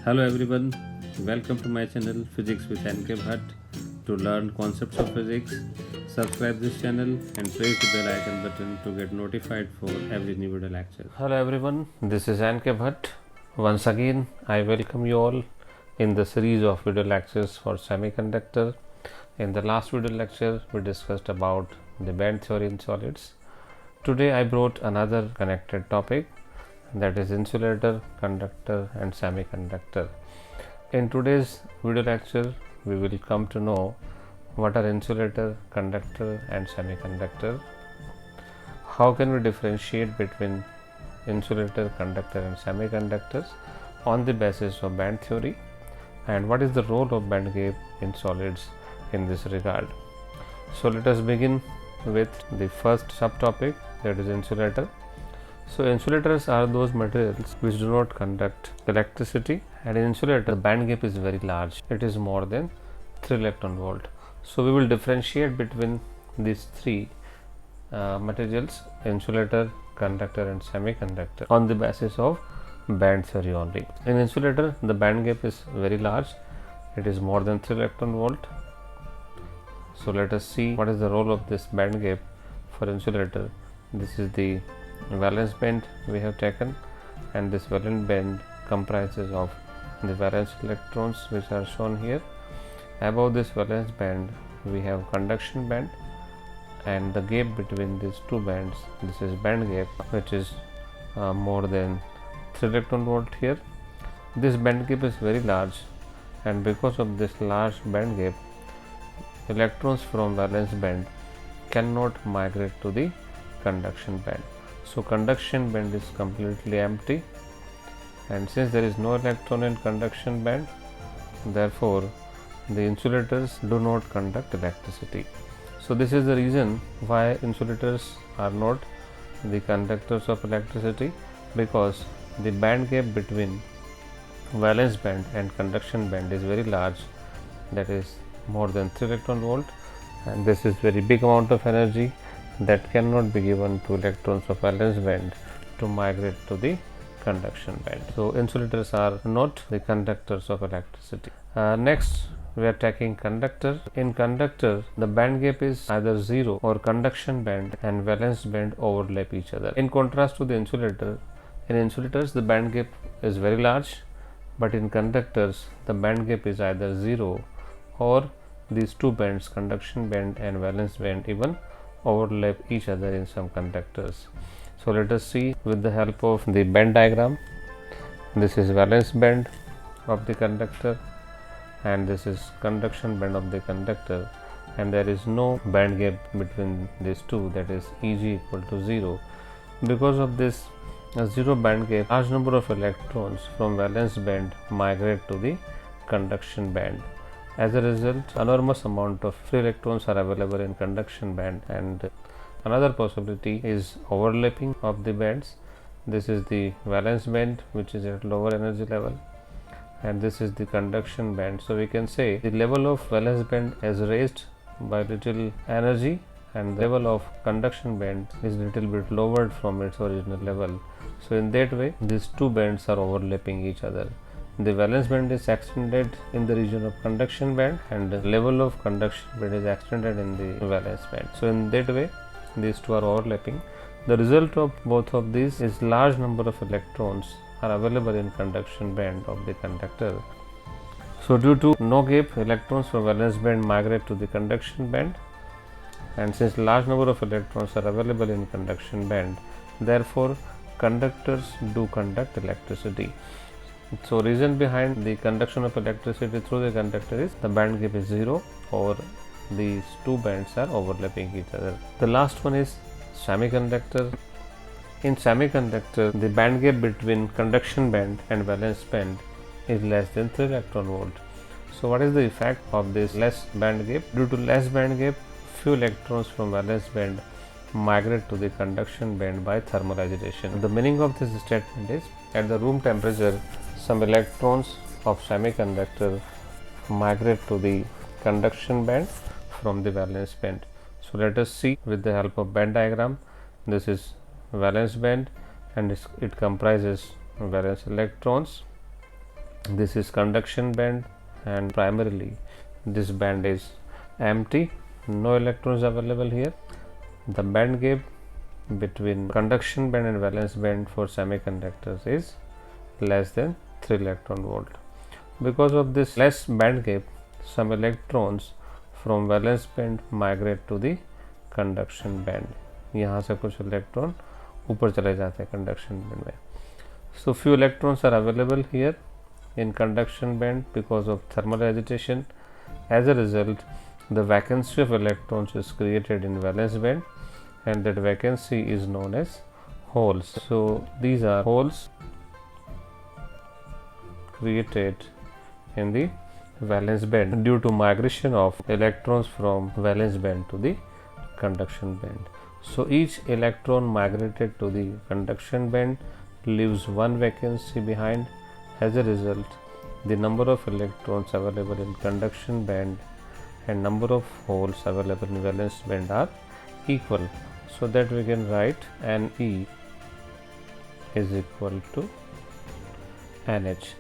Hello everyone, welcome to my channel Physics with NK Bhatt. To learn concepts of physics, subscribe this channel and press the bell icon button to get notified for every new video lecture. Hello everyone, this is NK Bhatt. Once again, I welcome you all in the series of video lectures for semiconductor. In the last video lecture, we discussed about the band theory in solids. Today, I brought another connected topic, that is insulator, conductor and semiconductor. In today's video lecture, we will come to know what are insulator, conductor and semiconductor. How can we differentiate between insulator, conductor and semiconductors on the basis of band theory, and what is the role of band gap in solids in this regard. So let us begin with the first subtopic, that is insulator. So insulators are those materials which do not conduct electricity, and in insulator the band gap is very large. It is more than 3 electron volt. So we will differentiate between these three materials, insulator, conductor and semiconductor, on the basis of band theory only. In insulator the band gap is very large. It is more than 3 electron volt. So let us see what is the role of this band gap for insulator. This is the valence band we have taken, and this valence band comprises of the valence electrons which are shown here. Above this valence band we have conduction band, and the gap between these two bands, this is band gap, which is more than 3 electron volt here. This band gap is very large, and because of this large band gap, electrons from valence band cannot migrate to the conduction band. So conduction band is completely empty, and since there is no electron in conduction band, therefore the insulators do not conduct electricity. So this is the reason why insulators are not the conductors of electricity, because the band gap between valence band and conduction band is very large, that is more than 3 electron volt, and this is very big amount of energy that cannot be given to electrons of valence band to migrate to the conduction band. So insulators are not the conductors of electricity. Next we are taking conductor. In conductor the band gap is either 0 or conduction band and valence band overlap each other. In contrast to the insulator, in insulators the band gap is very large, but in conductors the band gap is either 0 or these two bands, conduction band and valence band, even overlap each other in some conductors. So let us see with the help of the band diagram. This is valence band of the conductor, and this is conduction band of the conductor, and there is no band gap between these two, that is Eg equal to 0. Because of this 0 band gap, large number of electrons from valence band migrate to the conduction band. As a result, enormous amount of free electrons are available in conduction band, and another possibility is overlapping of the bands. This is the valence band, which is at lower energy level, and this is the conduction band. So we can say the level of valence band is raised by little energy, and the level of conduction band is little bit lowered from its original level. So in that way these two bands are overlapping each other. The valence band is extended in the region of conduction band, and the level of conduction band is extended in the valence band. So in that way these two are overlapping. The result of both of these is large number of electrons are available in conduction band of the conductor. So due to no gap, electrons from valence band migrate to the conduction band, and since large number of electrons are available in conduction band, therefore conductors do conduct electricity. So reason behind the conduction of electricity through the conductor is the band gap is 0 or these two bands are overlapping each other. The last one is semiconductor. In semiconductor the band gap between conduction band and valence band is less than 3 electron volt. So what is the effect of this less band gap? Due to less band gap, few electrons from valence band migrate to the conduction band by thermal agitation. The meaning of this statement is, at the room temperature some electrons of semiconductor migrate to the conduction band from the valence band. So let us see with the help of band diagram. This is valence band, and it comprises valence electrons, This is conduction band, and primarily this band is empty, no electrons available here. The band gap between conduction band and valence band for semiconductors is less than 3 electron volt. Because of this less band gap, some electrons from valence band migrate to the conduction band. यहाँ से कुछ electron ऊपर चले जाते हैं conduction band में. So few electrons are available here in conduction band because of thermal agitation. As a result, the vacancy of electrons is created in valence band, and that vacancy is known as holes. So these are holes created in the valence band due to migration of electrons from valence band to the conduction band. So each electron migrated to the conduction band leaves one vacancy behind. As a result, the number of electrons available in conduction band and number of holes available in valence band are equal, so that we can write Ne is equal to NH.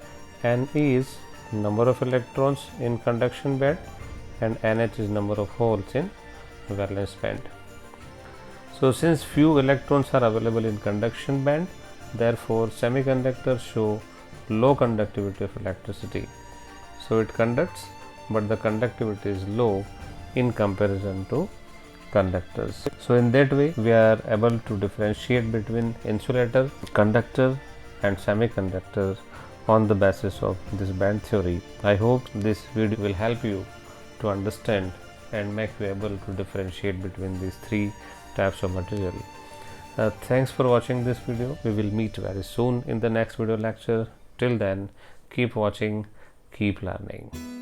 Ne is number of electrons in conduction band and NH is number of holes in valence band. So since few electrons are available in conduction band, therefore semiconductors show low conductivity of electricity. So it conducts, but the conductivity is low in comparison to conductors. So in that way we are able to differentiate between insulator, conductor and semiconductors on the basis of this band theory. I hope this video will help you to understand and make you able to differentiate between these three types of material. Thanks for watching this video. We will meet very soon in the next video lecture. Till then, keep watching, keep learning.